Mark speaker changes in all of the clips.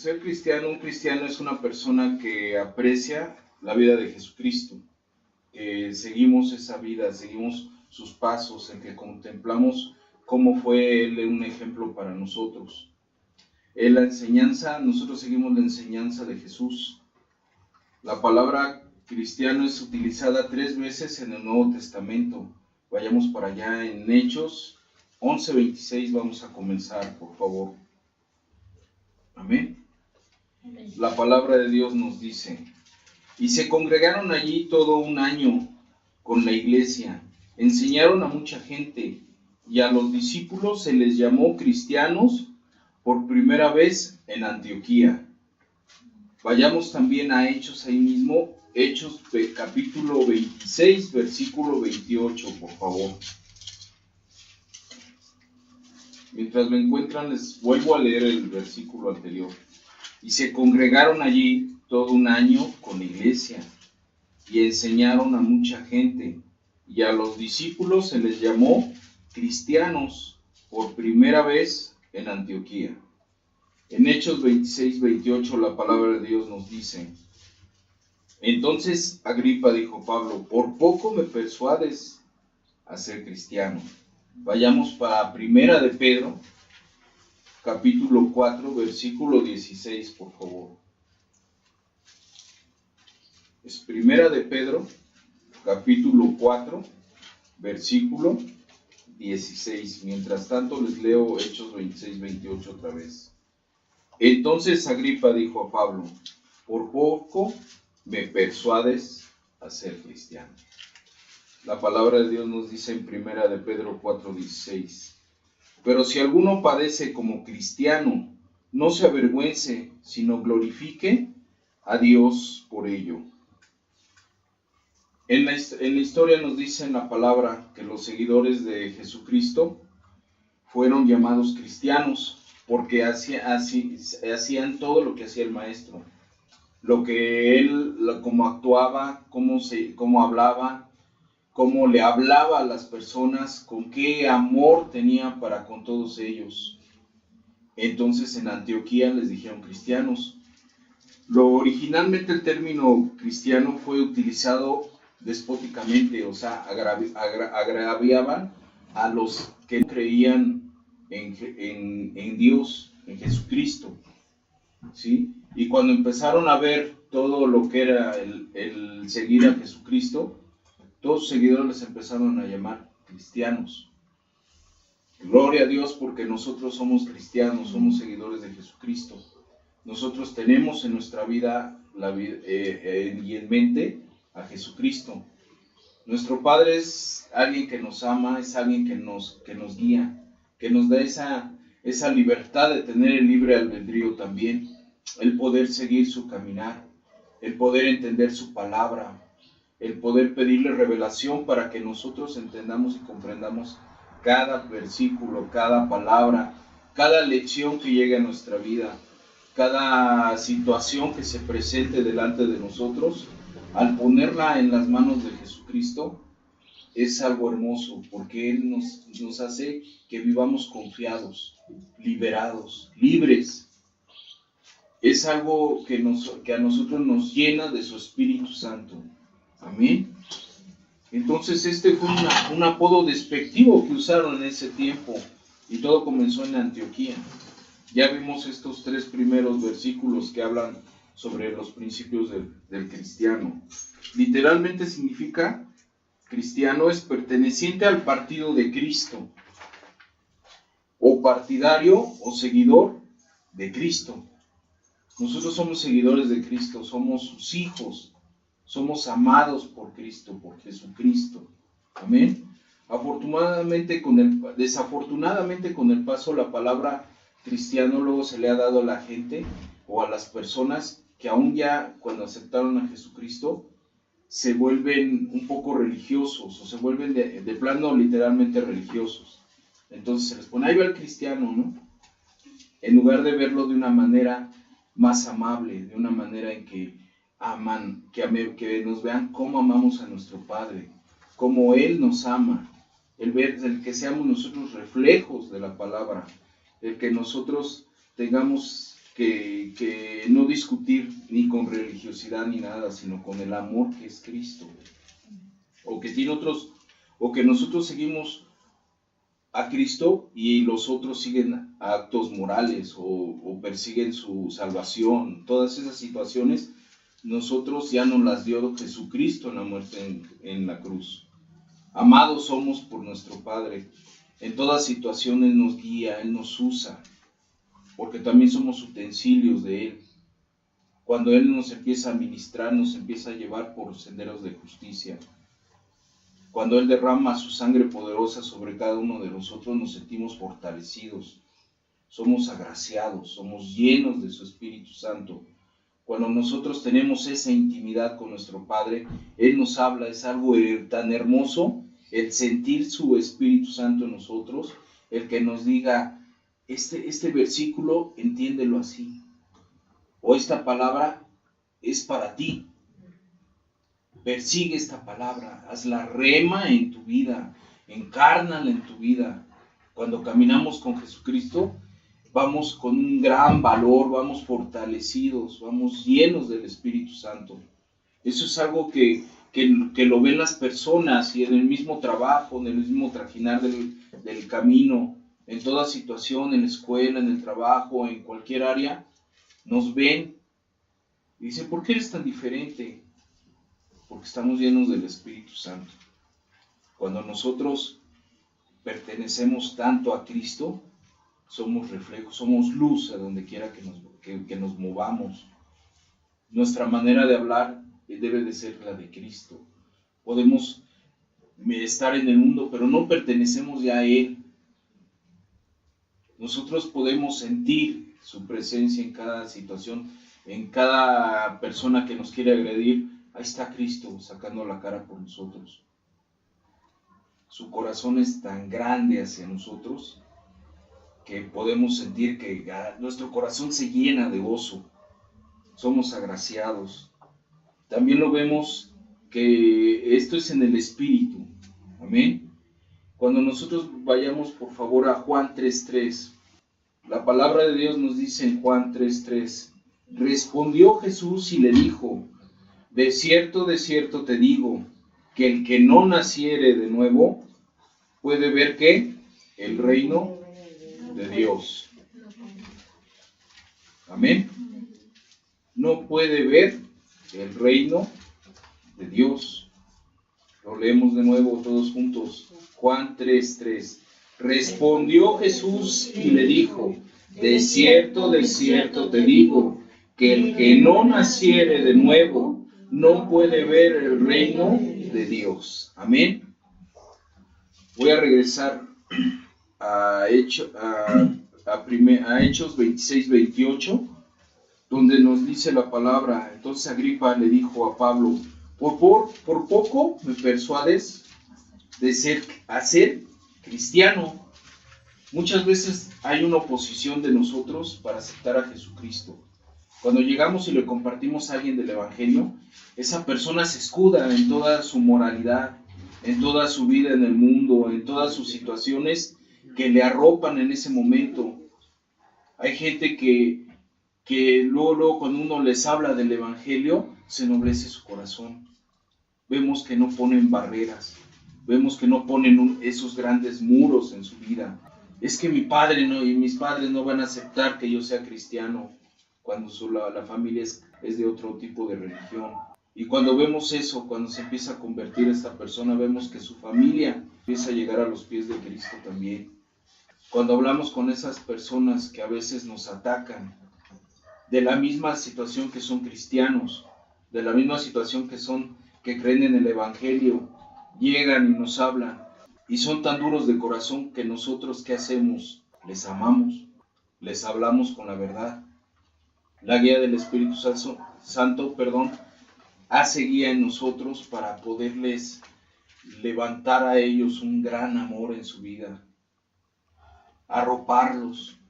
Speaker 1: ser cristiano, un cristiano es una persona que aprecia la vida de Jesucristo, que seguimos esa vida, seguimos sus pasos, en que contemplamos cómo fue Él un ejemplo para nosotros. En la enseñanza, nosotros seguimos la enseñanza de Jesús. La palabra cristiano es utilizada 3 veces en el Nuevo Testamento. Vayamos para allá en Hechos 11:26, vamos a comenzar, por favor. Amén. La palabra de Dios nos dice: y se congregaron allí todo un año con la iglesia, enseñaron a mucha gente, y a los discípulos se les llamó cristianos por primera vez en Antioquía. Vayamos también a Hechos ahí mismo, Hechos capítulo 26, versículo 28, por favor. Mientras lo encuentran, les vuelvo a leer el versículo anterior. Y se congregaron allí todo un año con la iglesia, y enseñaron a mucha gente, y a los discípulos se les llamó cristianos por primera vez en Antioquía. En Hechos 26-28 la palabra de Dios nos dice: entonces Agripa dijo a Pablo: por poco me persuades a ser cristiano. Vayamos para Primera de Pedro, capítulo 4, versículo 16, por favor. Es Primera de Pedro, capítulo 4, versículo 16. Mientras tanto les leo Hechos 26-28 otra vez. Entonces Agripa dijo a Pablo: por poco me persuades a ser cristiano. La palabra de Dios nos dice en Primera de Pedro 4:16: pero si alguno padece como cristiano, no se avergüence, sino glorifique a Dios por ello. En la historia nos dice en la palabra que los seguidores de Jesucristo fueron llamados cristianos porque hacían todo lo que hacía el maestro, lo que él, cómo actuaba, cómo hablaba, cómo le hablaba a las personas, con qué amor tenía para con todos ellos. Entonces en Antioquía les dijeron cristianos. Originalmente el término cristiano fue utilizado despóticamente, o sea, agraviaban a los que creían en Dios, en Jesucristo, ¿sí? Y cuando empezaron a ver todo lo que era el seguir a Jesucristo, todos sus seguidores les empezaron a llamar cristianos. Gloria a Dios, porque nosotros somos cristianos, somos seguidores de Jesucristo. Nosotros tenemos en nuestra vida, y en mente a Jesucristo. Nuestro Padre es alguien que nos ama, es alguien que nos guía, que nos da esa libertad de tener el libre albedrío también, el poder seguir su caminar, el poder entender su palabra, el poder pedirle revelación para que nosotros entendamos y comprendamos cada versículo, cada palabra, cada lección que llegue a nuestra vida, cada situación que se presente delante de nosotros. Al ponerla en las manos de Jesucristo, es algo hermoso, porque Él nos hace que vivamos confiados, liberados, libres. Es algo que a nosotros nos llena de su Espíritu Santo. Amén. Entonces este fue un apodo despectivo que usaron en ese tiempo, y todo comenzó en Antioquía. Ya vimos estos 3 primeros versículos que hablan sobre los principios del cristiano. Literalmente significa: cristiano es perteneciente al partido de Cristo, o partidario o seguidor de Cristo. Nosotros somos seguidores de Cristo, somos sus hijos, somos amados por Cristo, por Jesucristo. Amén. Desafortunadamente con el paso, la palabra cristiano luego se le ha dado a la gente o a las personas que aún ya cuando aceptaron a Jesucristo se vuelven un poco religiosos, o se vuelven de plano literalmente religiosos. Entonces se les pone: ahí va el cristiano, ¿no? En lugar de verlo de una manera más amable, de una manera en que aman, que nos vean cómo amamos a nuestro Padre, cómo Él nos ama, el que seamos nosotros reflejos de la palabra, el que nosotros tengamos que no discutir ni con religiosidad ni nada, sino con el amor que es Cristo. O que tiene otros, o que nosotros seguimos a Cristo y los otros siguen actos morales o persiguen su salvación. Todas esas situaciones nosotros ya nos las dio Jesucristo en la muerte en la cruz. Amados somos por nuestro Padre. En toda situación Él nos guía, Él nos usa, porque también somos utensilios de Él. Cuando Él nos empieza a ministrar, nos empieza a llevar por senderos de justicia. Cuando Él derrama su sangre poderosa sobre cada uno de nosotros, nos sentimos fortalecidos, somos agraciados, somos llenos de su Espíritu Santo. Cuando nosotros tenemos esa intimidad con nuestro Padre, Él nos habla, es algo tan hermoso el sentir su Espíritu Santo en nosotros, el que nos diga, este versículo entiéndelo así, o esta palabra es para ti. Persigue esta palabra, hazla rema en tu vida, encárnala en tu vida. Cuando caminamos con Jesucristo, vamos con un gran valor, vamos fortalecidos, vamos llenos del Espíritu Santo. Eso es algo que lo ven las personas y en el mismo trabajo, en el mismo trajinar del camino, en toda situación, en la escuela, en el trabajo, en cualquier área, nos ven y dicen, ¿por qué eres tan diferente? Porque estamos llenos del Espíritu Santo. Cuando nosotros pertenecemos tanto a Cristo, somos reflejos, somos luz a donde quiera que nos movamos. Nuestra manera de hablar debe de ser la de Cristo. Podemos estar en el mundo, pero no pertenecemos ya a Él. Nosotros podemos sentir su presencia en cada situación, en cada persona que nos quiere agredir. Ahí está Cristo sacando la cara por nosotros. Su corazón es tan grande hacia nosotros que podemos sentir que nuestro corazón se llena de gozo. Somos agraciados. También lo vemos que esto es en el Espíritu. Amén. Cuando nosotros vayamos por favor a Juan 3:3, la palabra de Dios nos dice en Juan 3:3, respondió Jesús y le dijo, de cierto te digo, que el que no naciere de nuevo puede ver ¿qué? El reino de Dios. Amén. No puede ver el reino de Dios. Lo leemos de nuevo todos juntos. Juan 3:3. Respondió Jesús y le dijo, de cierto te digo, que el que no naciere de nuevo no puede ver el reino de Dios. Amén. Voy a regresar a Hechos 26-28, donde nos dice la palabra. Entonces Agripa le dijo a Pablo, por poco me persuades a ser cristiano. Muchas veces hay una oposición de nosotros para aceptar a Jesucristo. Cuando llegamos y le compartimos a alguien del Evangelio, esa persona se escuda en toda su moralidad, en toda su vida en el mundo, en todas sus situaciones que le arropan en ese momento. Hay gente que luego cuando uno les habla del Evangelio, se ennoblece su corazón. Vemos que no ponen barreras, vemos que no ponen esos grandes muros en su vida. Es que mi padre y mis padres no van a aceptar que yo sea cristiano, cuando la familia es de otro tipo de religión. Y cuando vemos eso, cuando se empieza a convertir esta persona, vemos que su familia empieza a llegar a los pies de Cristo también. Cuando hablamos con esas personas que a veces nos atacan, de la misma situación que son cristianos, de la misma situación que creen en el Evangelio, llegan y nos hablan, y son tan duros de corazón que nosotros, ¿qué hacemos? Les amamos, les hablamos con la verdad. La guía del Espíritu Santo, hace guía en nosotros para poderles levantar a ellos un gran amor en su vida, arroparlos,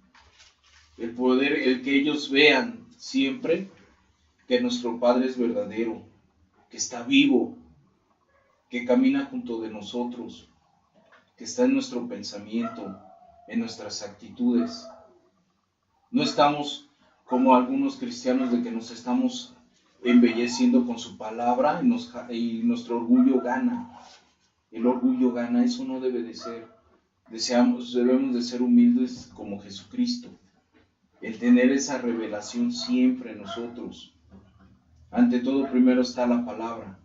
Speaker 1: el que ellos vean siempre que nuestro Padre es verdadero, que está vivo, que camina junto de nosotros, que está en nuestro pensamiento, en nuestras actitudes. No estamos como algunos cristianos de que nos estamos embelleciendo con su palabra y nuestro orgullo gana. El orgullo gana, eso no debe de ser. Debemos de ser humildes como Jesucristo. El tener esa revelación siempre en nosotros. Ante todo, primero está la palabra.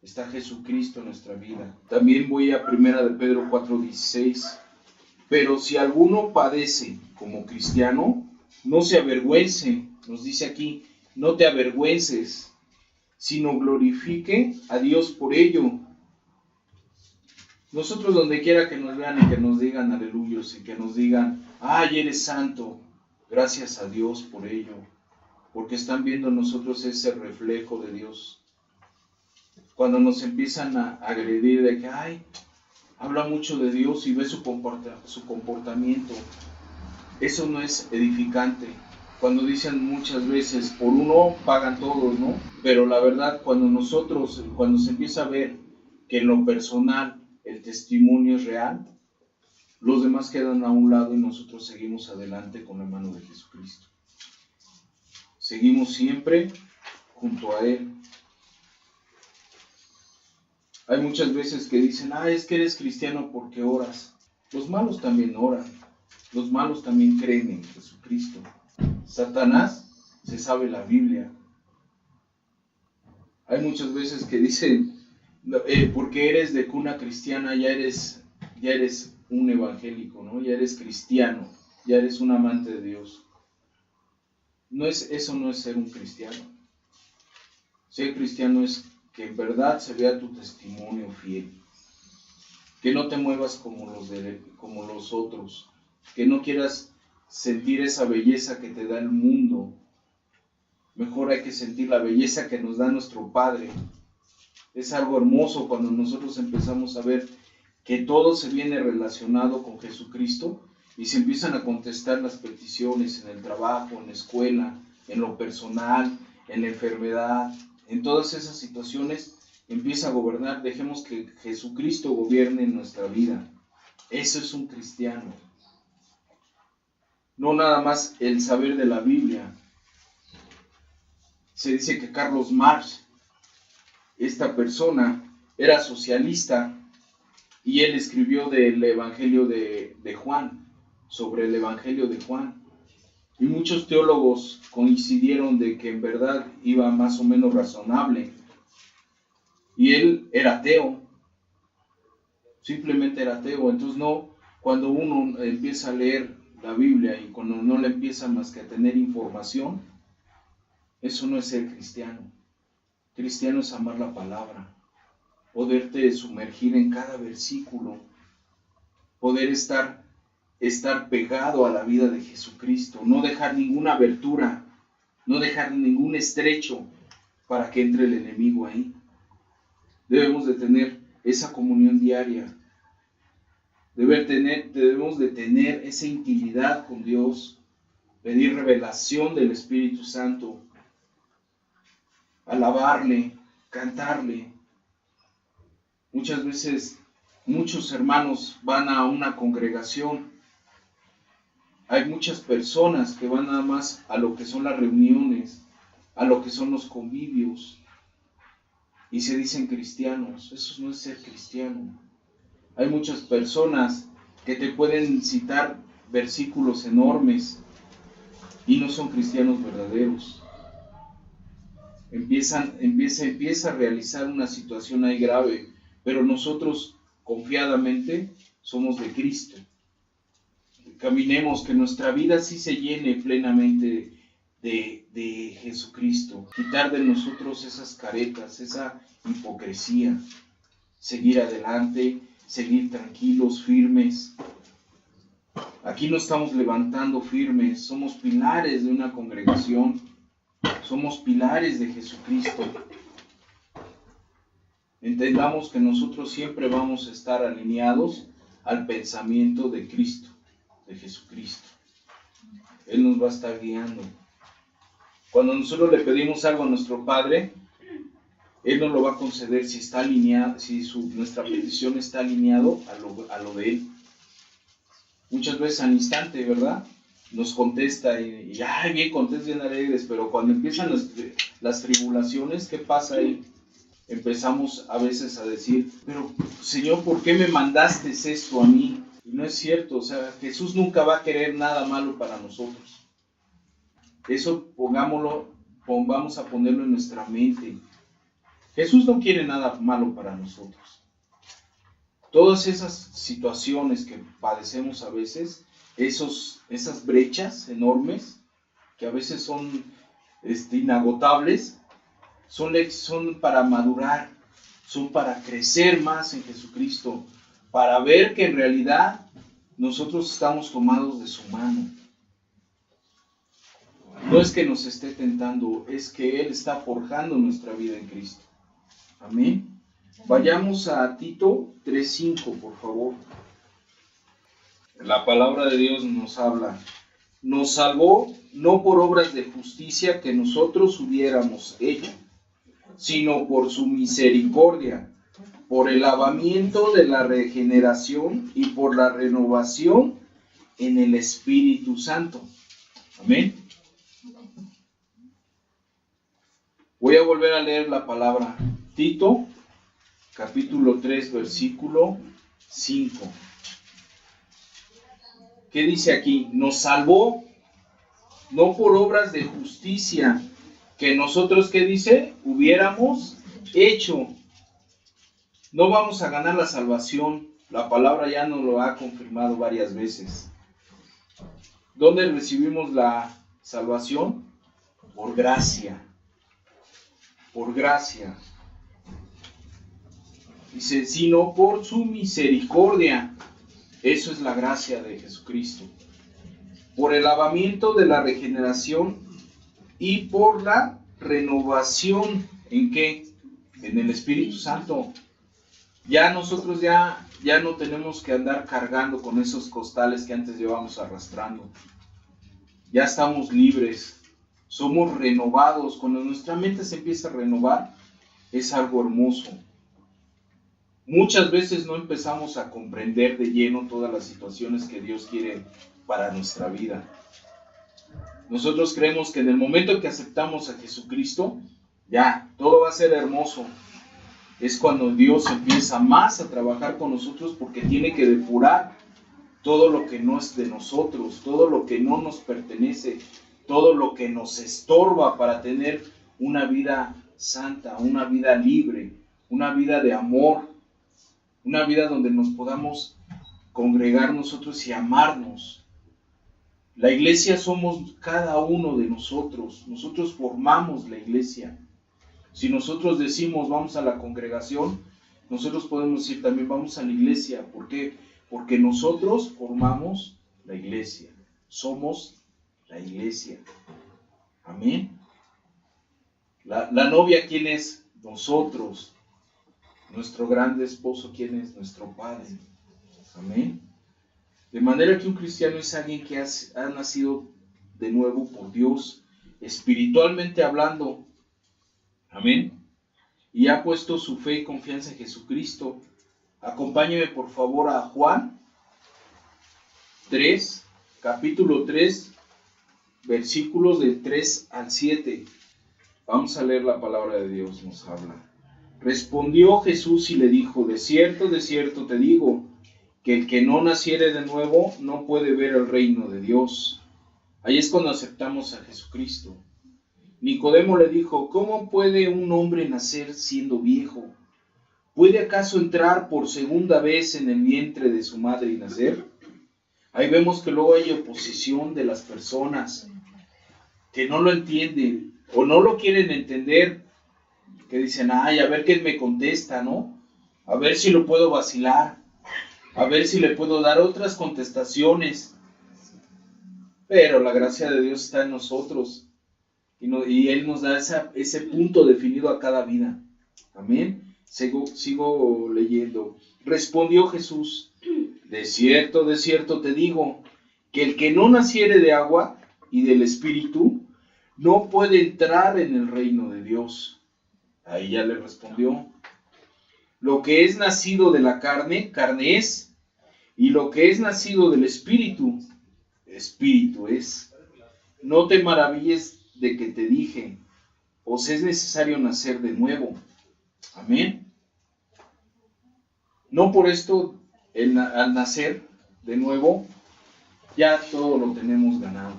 Speaker 1: Está Jesucristo en nuestra vida. También voy a 1 de Pedro 4:16. Pero si alguno padece como cristiano, no se avergüence. Nos dice aquí, no te avergüences, sino glorifique a Dios por ello. Nosotros donde quiera que nos vean y que nos digan aleluyos y que nos digan, ay, eres santo, gracias a Dios por ello, porque están viendo en nosotros ese reflejo de Dios. Cuando nos empiezan a agredir de que, ay, habla mucho de Dios y ve su comportamiento, eso no es edificante. Cuando dicen muchas veces, por uno pagan todos, ¿no? Pero la verdad, cuando se empieza a ver que en lo personal el testimonio es real, los demás quedan a un lado y nosotros seguimos adelante con la mano de Jesucristo. Seguimos siempre junto a Él. Hay muchas veces que dicen, es que eres cristiano porque oras. Los malos también oran. Los malos también creen en Jesucristo. Satanás se sabe la Biblia. Hay muchas veces que dicen, porque eres de cuna cristiana, ya eres un evangélico, ¿no? Ya eres cristiano, ya eres un amante de Dios. Eso no es ser un cristiano. Ser cristiano es que en verdad se vea tu testimonio fiel. Que no te muevas como los otros. Que no quieras sentir esa belleza que te da el mundo. Mejor hay que sentir la belleza que nos da nuestro Padre. Es algo hermoso cuando nosotros empezamos a ver que todo se viene relacionado con Jesucristo y se empiezan a contestar las peticiones en el trabajo, en la escuela, en lo personal, en la enfermedad, en todas esas situaciones empieza a gobernar. Dejemos que Jesucristo gobierne en nuestra vida. Eso es un cristiano. No nada más el saber de la Biblia. Se dice que Carlos Marx, esta persona, era socialista y él escribió del Evangelio de Juan, sobre el Evangelio de Juan. Y muchos teólogos coincidieron de que en verdad iba más o menos razonable. Y él era ateo, simplemente era ateo. Entonces cuando uno empieza a leer la Biblia y cuando no le empieza más que a tener información, eso no es ser cristiano. Cristiano es amar la palabra, poderte sumergir en cada versículo, poder estar pegado a la vida de Jesucristo, no dejar ninguna abertura, no dejar ningún estrecho para que entre el enemigo ahí. Debemos de tener esa comunión diaria, debemos de tener esa intimidad con Dios, pedir revelación del Espíritu Santo, alabarle, cantarle. Muchas veces muchos hermanos van a una congregación. Hay muchas personas que van nada más a lo que son las reuniones, a lo que son los convivios, y se dicen cristianos. Eso no es ser cristiano. Hay muchas personas que te pueden citar versículos enormes y no son cristianos verdaderos. Empieza a realizar una situación ahí grave, pero nosotros confiadamente somos de Cristo. Caminemos, que nuestra vida sí se llene plenamente de Jesucristo. Quitar de nosotros esas caretas, esa hipocresía. Seguir adelante, seguir tranquilos, firmes. Aquí no estamos levantando firmes, somos pilares de una congregación. Somos pilares de Jesucristo. Entendamos que nosotros siempre vamos a estar alineados al pensamiento de Cristo, de Jesucristo. Él nos va a estar guiando. Cuando nosotros le pedimos algo a nuestro Padre, Él nos lo va a conceder si está alineado, si nuestra petición está alineado a lo de Él. Muchas veces al instante, ¿verdad? nos contesta y ay, bien contentos, bien alegres, pero cuando empiezan las tribulaciones, ¿qué pasa ahí? Empezamos a veces a decir, pero Señor, ¿por qué me mandaste esto a mí? Y no es cierto, o sea, Jesús nunca va a querer nada malo para nosotros. Eso vamos a ponerlo en nuestra mente. Jesús no quiere nada malo para nosotros. Todas esas situaciones que padecemos a veces, esas brechas enormes, que a veces son inagotables, son para madurar, son para crecer más en Jesucristo, para ver que en realidad nosotros estamos tomados de su mano. No es que nos esté tentando, es que Él está forjando nuestra vida en Cristo. Amén. Vayamos a Tito 3:5, por favor. La palabra de Dios nos habla. Nos salvó no por obras de justicia que nosotros hubiéramos hecho, sino por su misericordia, por el lavamiento de la regeneración y por la renovación en el Espíritu Santo. Amén. Voy a volver a leer la palabra. Tito, capítulo 3, versículo 5. ¿Qué dice aquí? Nos salvó no por obras de justicia que nosotros, ¿qué dice? Hubiéramos hecho. No vamos a ganar la salvación. La palabra ya nos lo ha confirmado varias veces. ¿Dónde recibimos la salvación? Por gracia. Por gracia. Dice, sino por su misericordia. Eso es la gracia de Jesucristo. Por el lavamiento de la regeneración y por la renovación. ¿En qué? En el Espíritu Santo. Ya nosotros ya no tenemos que andar cargando con esos costales que antes llevábamos arrastrando. Ya estamos libres. Somos renovados. Cuando nuestra mente se empieza a renovar, es algo hermoso. Muchas veces no empezamos a comprender de lleno todas las situaciones que Dios quiere para nuestra vida. Nosotros creemos que en el momento que aceptamos a Jesucristo, ya, todo va a ser hermoso. Es cuando Dios empieza más a trabajar con nosotros porque tiene que depurar todo lo que no es de nosotros, todo lo que no nos pertenece, todo lo que nos estorba para tener una vida santa, una vida libre, una vida de amor, una vida donde nos podamos congregar nosotros y amarnos. La iglesia somos cada uno de nosotros. Nosotros formamos la iglesia. Si nosotros decimos vamos a la congregación, nosotros podemos decir también vamos a la iglesia. ¿Por qué? Porque nosotros formamos la iglesia. Somos la iglesia. Amén. La novia, ¿quién es? Nosotros. Nuestro grande esposo, ¿quién es? Nuestro Padre. Amén. De manera que un cristiano es alguien que ha nacido de nuevo por Dios, espiritualmente hablando. Amén. Y ha puesto su fe y confianza en Jesucristo. Acompáñeme por favor a Juan 3, capítulo 3, versículos del 3 al 7. Vamos a leer la palabra de Dios, nos habla. Respondió Jesús y le dijo, de cierto te digo, que el que no naciere de nuevo no puede ver el reino de Dios. Ahí es cuando aceptamos a Jesucristo. Nicodemo le dijo, ¿cómo puede un hombre nacer siendo viejo? ¿Puede acaso entrar por segunda vez en el vientre de su madre y nacer? Ahí vemos que luego hay oposición de las personas que no lo entienden o no lo quieren entender, que dicen, ay, a ver qué me contesta, ¿no? A ver si lo puedo vacilar, a ver si le puedo dar otras contestaciones. Pero la gracia de Dios está en nosotros y Él nos da ese punto definido a cada vida. Amén. Sigo leyendo. Respondió Jesús, de cierto te digo, que el que no naciere de agua y del Espíritu no puede entrar en el reino de Dios. Ahí ya le respondió. Lo que es nacido de la carne, carne es, y lo que es nacido del Espíritu espíritu es. No te maravilles de que te dije, os es necesario nacer de nuevo. Amén. No por esto, al nacer de nuevo, ya todo lo tenemos ganado.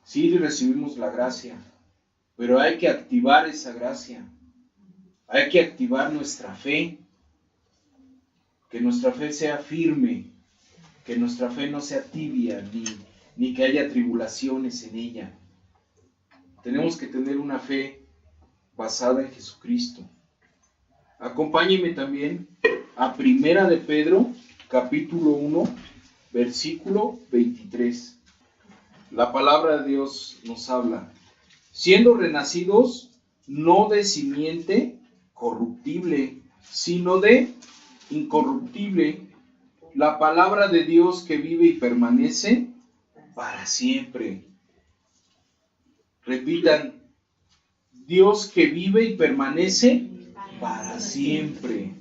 Speaker 1: Sí recibimos la gracia, pero hay que activar esa gracia. Hay que activar nuestra fe. Que nuestra fe sea firme. Que nuestra fe no sea tibia, ni que haya tribulaciones en ella. Tenemos que tener una fe basada en Jesucristo. Acompáñenme también a Primera de Pedro, capítulo 1, versículo 23. La palabra de Dios nos habla, siendo renacidos no de simiente corruptible, sino de incorruptible, la palabra de Dios que vive y permanece para siempre. Repitan, Dios que vive y permanece para siempre.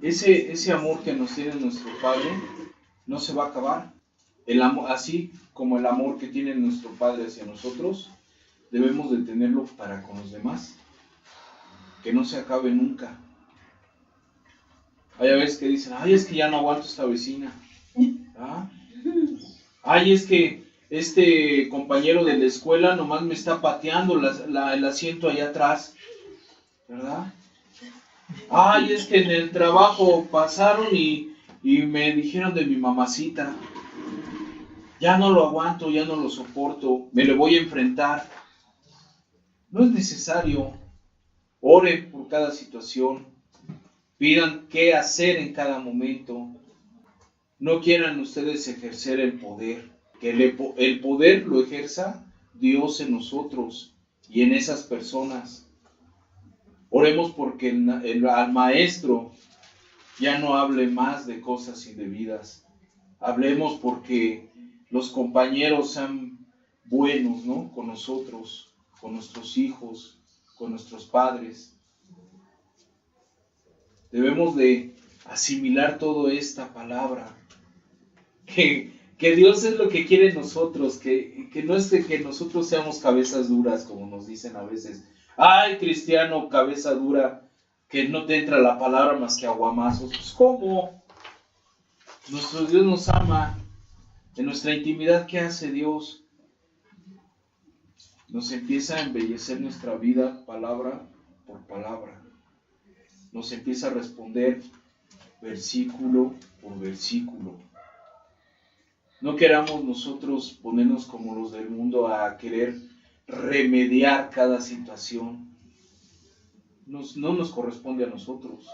Speaker 1: Ese amor que nos tiene nuestro Padre no se va a acabar. El amor, así como el amor que tiene nuestro Padre hacia nosotros, debemos de tenerlo para con los demás. Que no se acabe nunca. Hay veces que dicen, ay, es que ya no aguanto esta vecina. ¿Ah? Ay, es que este compañero de la escuela nomás me está pateando el asiento allá atrás. ¿Verdad? Ay, es que en el trabajo pasaron y me dijeron de mi mamacita. Ya no lo aguanto, ya no lo soporto, me le voy a enfrentar. No es necesario. Oren por cada situación. Pidan qué hacer en cada momento. No quieran ustedes ejercer el poder. Que el poder lo ejerza Dios en nosotros y en esas personas. Oremos porque al maestro ya no hable más de cosas indebidas. Hablemos porque los compañeros sean buenos, ¿no? Con nosotros, con nuestros hijos, con nuestros padres. Debemos de asimilar toda esta palabra. Que Dios es lo que quiere en nosotros, que no es de que nosotros seamos cabezas duras, como nos dicen a veces. Ay, cristiano, cabeza dura, que no te entra la palabra más que aguamazos. Pues, ¿cómo? Nuestro Dios nos ama. En nuestra intimidad, ¿qué hace Dios? Nos empieza a embellecer nuestra vida, palabra por palabra. Nos empieza a responder versículo por versículo. No queramos nosotros ponernos como los del mundo a querer remediar cada situación. No nos corresponde a nosotros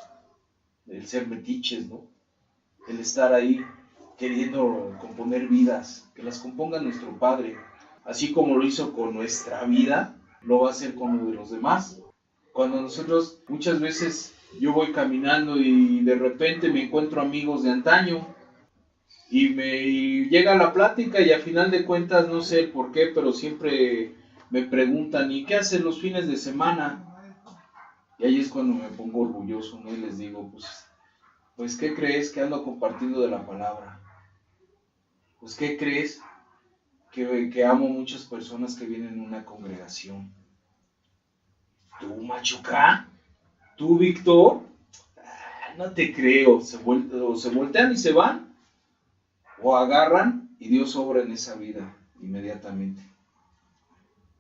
Speaker 1: el ser metiches, ¿no? El estar ahí queriendo componer vidas, que las componga nuestro Padre. Así como lo hizo con nuestra vida, lo va a hacer con lo de los demás. Cuando nosotros, muchas veces, yo voy caminando y de repente me encuentro amigos de antaño y me llega la plática y a final de cuentas, no sé por qué, pero siempre me preguntan, ¿y qué hacen los fines de semana? Y ahí es cuando me pongo orgulloso, ¿no? Y les digo, pues ¿qué crees? Que ando compartiendo de la palabra. Pues ¿qué crees? Que amo muchas personas que vienen a una congregación. ¿Tú, Machuca? ¿Tú, Víctor? No te creo. Se voltean y se van. O agarran y Dios obra en esa vida inmediatamente.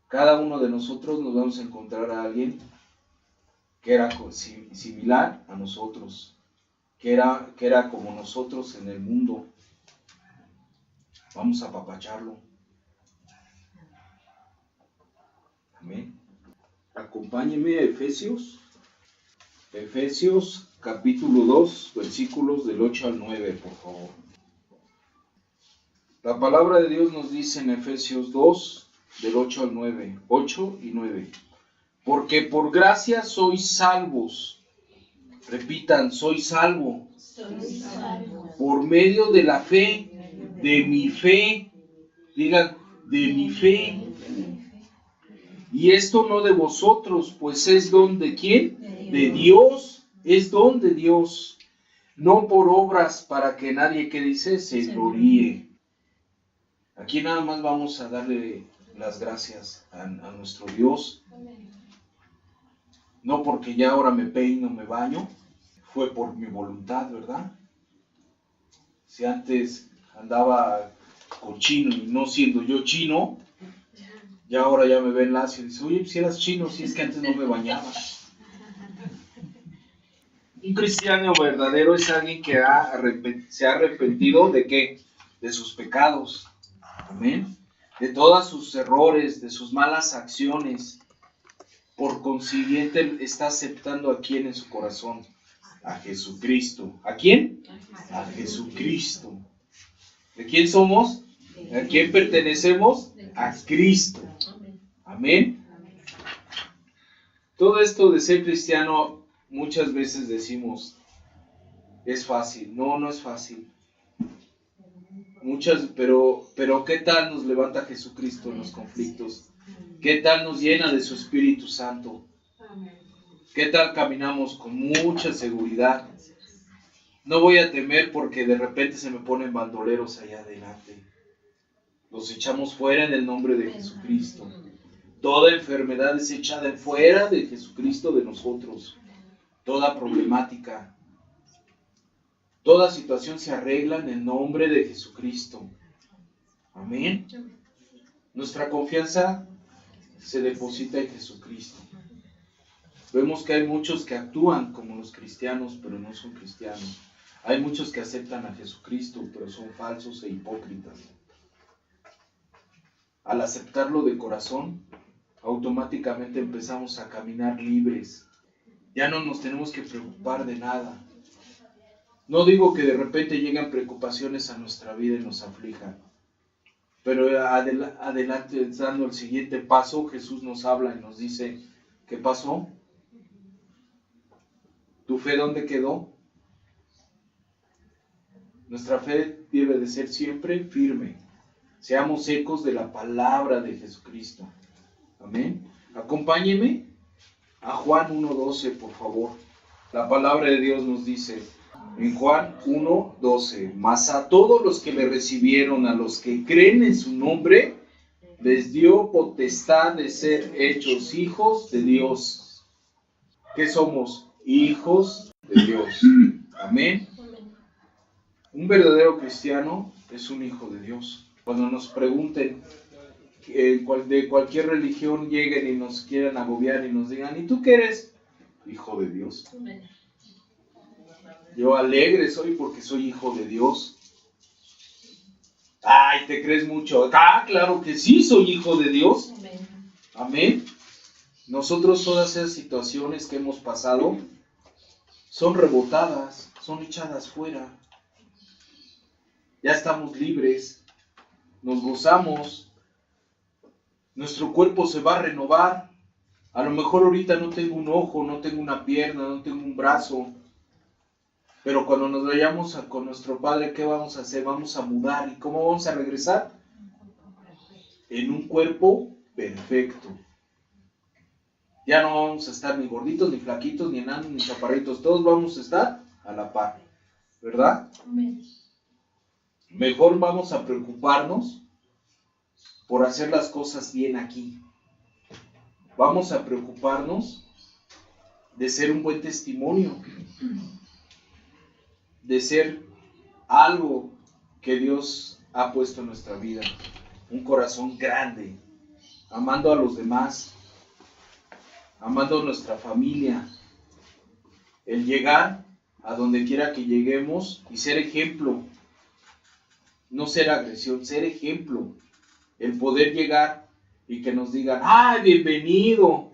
Speaker 1: Cada uno de nosotros nos vamos a encontrar a alguien que era similar a nosotros, que era como nosotros en el mundo. Vamos a apapacharlo. Amén. Acompáñeme a Efesios capítulo 2, versículos del 8 al 9, por favor. La palabra de Dios nos dice en Efesios 2, del 8 al 9, 8 y 9. Porque por gracia sois salvos. Repitan, soy salvo.
Speaker 2: Soy salvo.
Speaker 1: Por medio de la fe, de mi fe. Digan, de mi fe. Y esto no de vosotros, pues es don de ¿quién? De Dios. Es don de Dios. no por obras para que nadie, que dice, se gloríe. Aquí nada más vamos a darle las gracias a nuestro Dios. No porque ya ahora me peino, me baño, fue por mi voluntad, ¿verdad? Si antes andaba cochino y no siendo yo chino, ya ahora ya me ven lacio y dice, oye, si eras chino, si es que antes no me bañaba. Un cristiano verdadero es alguien que se ha arrepentido ¿de qué? De sus pecados. Amén. De todos sus errores, de sus malas acciones. Por consiguiente, está aceptando a quién en su corazón. A Jesucristo. ¿A quién? A Jesucristo. ¿De quién somos? ¿A quién pertenecemos? A Cristo. Amén. Todo esto de ser cristiano, muchas veces decimos, es fácil. No, no es fácil. Pero ¿qué tal nos levanta Jesucristo en los conflictos? ¿Qué tal nos llena de su Espíritu Santo? ¿Qué tal caminamos con mucha seguridad? No voy a temer porque de repente se me ponen bandoleros allá adelante. Los echamos fuera en el nombre de Jesucristo. Toda enfermedad es echada fuera de Jesucristo de nosotros. Toda problemática, toda situación se arregla en el nombre de Jesucristo. Amén. Nuestra confianza se deposita en Jesucristo. Vemos que hay muchos que actúan como los cristianos, pero no son cristianos. Hay muchos que aceptan a Jesucristo, pero son falsos e hipócritas. Al aceptarlo de corazón, automáticamente empezamos a caminar libres. Ya no nos tenemos que preocupar de nada. No digo que de repente llegan preocupaciones a nuestra vida y nos aflijan. Pero adelante, dando el siguiente paso, Jesús nos habla y nos dice, ¿qué pasó? ¿Tu fe dónde quedó? Nuestra fe debe de ser siempre firme. Seamos ecos de la palabra de Jesucristo. Amén. Acompáñeme a Juan 1:12, por favor. La palabra de Dios nos dice en Juan 1:12, mas a todos los que le recibieron, a los que creen en su nombre, les dio potestad de ser hechos hijos de Dios. ¿Qué somos? Hijos de Dios. Amén. Un verdadero cristiano es un hijo de Dios. Cuando nos pregunten de cualquier religión, lleguen y nos quieran agobiar y nos digan, ¿y tú qué eres? Hijo de Dios. Yo alegre soy porque soy hijo de Dios. Ay, ¿te crees mucho? Ah, claro que sí, soy hijo de Dios. Amén. Nosotros todas esas situaciones que hemos pasado son rebotadas, son echadas fuera. Ya estamos libres, nos gozamos, nuestro cuerpo se va a renovar. A lo mejor ahorita no tengo un ojo, no tengo una pierna, no tengo un brazo, pero cuando nos vayamos con nuestro Padre, ¿qué vamos a hacer? Vamos a mudar. ¿Y cómo vamos a regresar? En un cuerpo perfecto. Ya no vamos a estar ni gorditos, ni flaquitos, ni enanos, ni chaparritos. Todos vamos a estar a la par, ¿verdad? Amén. Mejor vamos a preocuparnos por hacer las cosas bien aquí. Vamos a preocuparnos de ser un buen testimonio, de ser algo que Dios ha puesto en nuestra vida. Un corazón grande, amando a los demás, amando a nuestra familia. El llegar a donde quiera que lleguemos y ser ejemplo. No ser agresión, ser ejemplo. El poder llegar y que nos digan, ¡ay, bienvenido!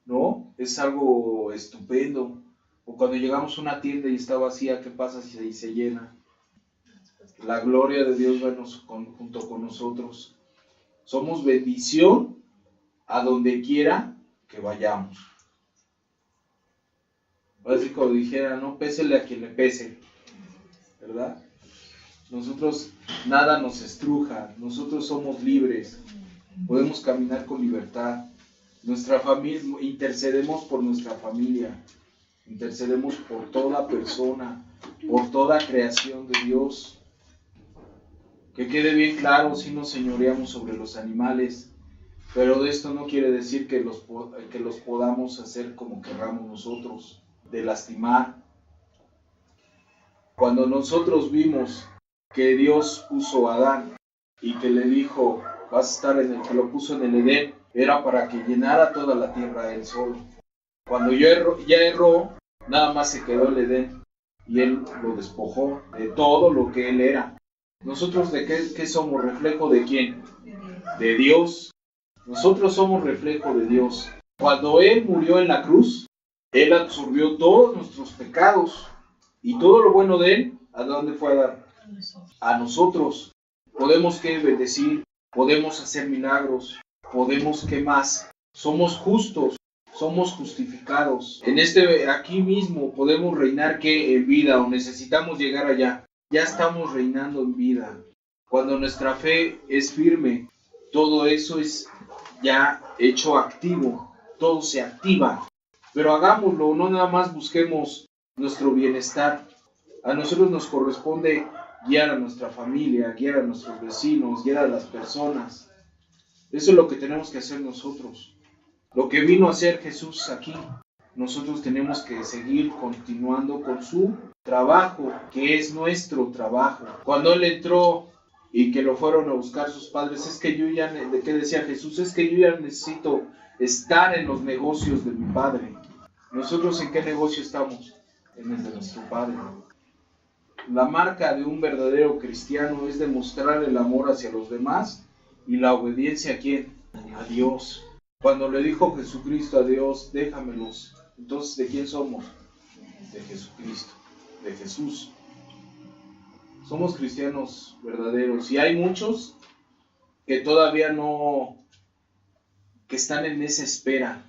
Speaker 1: ¿No? Es algo estupendo. O cuando llegamos a una tienda y está vacía, ¿qué pasa si se llena? La gloria de Dios va junto con nosotros. Somos bendición a donde quiera que vayamos. Así como dijera, no pésele a quien le pese, ¿verdad? Nosotros nada nos estruja, nosotros somos libres, podemos caminar con libertad. Nuestra familia, intercedemos por nuestra familia. intercedemos por toda persona, por toda creación de Dios. Que quede bien claro, si nos señoreamos sobre los animales, pero de esto no quiere decir que los podamos hacer como querramos nosotros, de lastimar. Cuando nosotros vimos que Dios puso a Adán y que le dijo, vas a estar que lo puso en el Edén, era para que llenara toda la tierra él solo. Cuando ya erró, nada más se quedó el Edén y él lo despojó de todo lo que él era. ¿Nosotros de qué somos? ¿Reflejo de quién? De Dios. Nosotros somos reflejo de Dios. Cuando Él murió en la cruz, Él absorbió todos nuestros pecados y todo lo bueno de Él, ¿a dónde fue a dar? A nosotros. Podemos que bendecir, podemos hacer milagros, podemos que más. Somos justos, somos justificados. Aquí mismo podemos reinar que en vida o necesitamos llegar allá. Ya estamos reinando en vida. Cuando nuestra fe es firme, todo eso es ya hecho activo, todo se activa. Pero hagámoslo, no nada más busquemos nuestro bienestar. A nosotros nos corresponde guiar a nuestra familia, guiar a nuestros vecinos, guiar a las personas. Eso es lo que tenemos que hacer nosotros. Lo que vino a hacer Jesús aquí. Nosotros tenemos que seguir continuando con su trabajo, que es nuestro trabajo. Cuando Él entró y que lo fueron a buscar sus padres, es que ¿de qué decía Jesús? Es que yo ya necesito estar en los negocios de mi Padre. ¿Nosotros en qué negocio estamos? En el de nuestro Padre. La marca de un verdadero cristiano es demostrar el amor hacia los demás y la obediencia ¿a quién? A Dios. Cuando le dijo Jesucristo a Dios, déjamelos. Entonces, ¿de quién somos? De Jesucristo, de Jesús. Somos cristianos verdaderos. Y hay muchos que todavía que están en esa espera.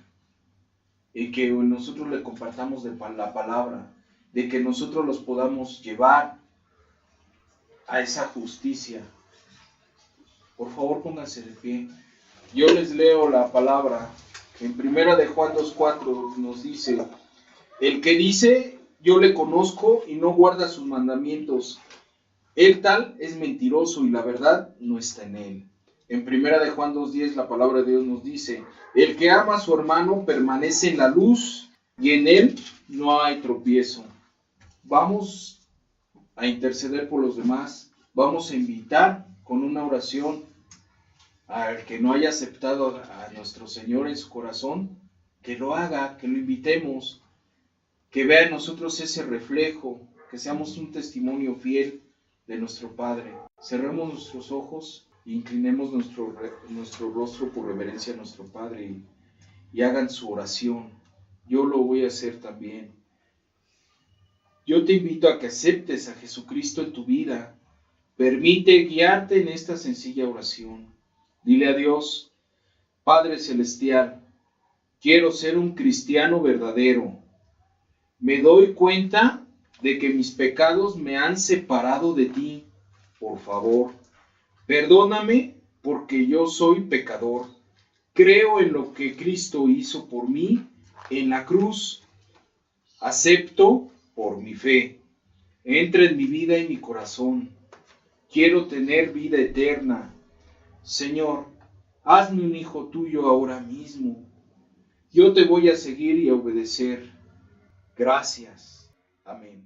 Speaker 1: Y que nosotros le compartamos de la palabra. De que nosotros los podamos llevar a esa justicia. Por favor, pónganse de pie. Yo les leo la palabra que en 1 de Juan 2:4 nos dice: el que dice, yo le conozco y no guarda sus mandamientos, el tal es mentiroso y la verdad no está en él. En 1 de Juan 2:10 la palabra de Dios nos dice: el que ama a su hermano permanece en la luz y en él no hay tropiezo. Vamos a interceder por los demás, vamos a invitar con una oración al que no haya aceptado a nuestro Señor en su corazón, que lo haga, que lo invitemos, que vea en nosotros ese reflejo, que seamos un testimonio fiel de nuestro Padre. Cerremos nuestros ojos e inclinemos nuestro rostro por reverencia a nuestro Padre y hagan su oración. Yo lo voy a hacer también. Yo te invito a que aceptes a Jesucristo en tu vida. Permite guiarte en esta sencilla oración. Dile a Dios: Padre Celestial, quiero ser un cristiano verdadero. Me doy cuenta de que mis pecados me han separado de ti. Por favor, perdóname porque yo soy pecador. Creo en lo que Cristo hizo por mí en la cruz. Acepto por mi fe. Entra en mi vida y mi corazón. Quiero tener vida eterna. Señor, hazme un hijo tuyo ahora mismo. Yo te voy a seguir y a obedecer. Gracias. Amén.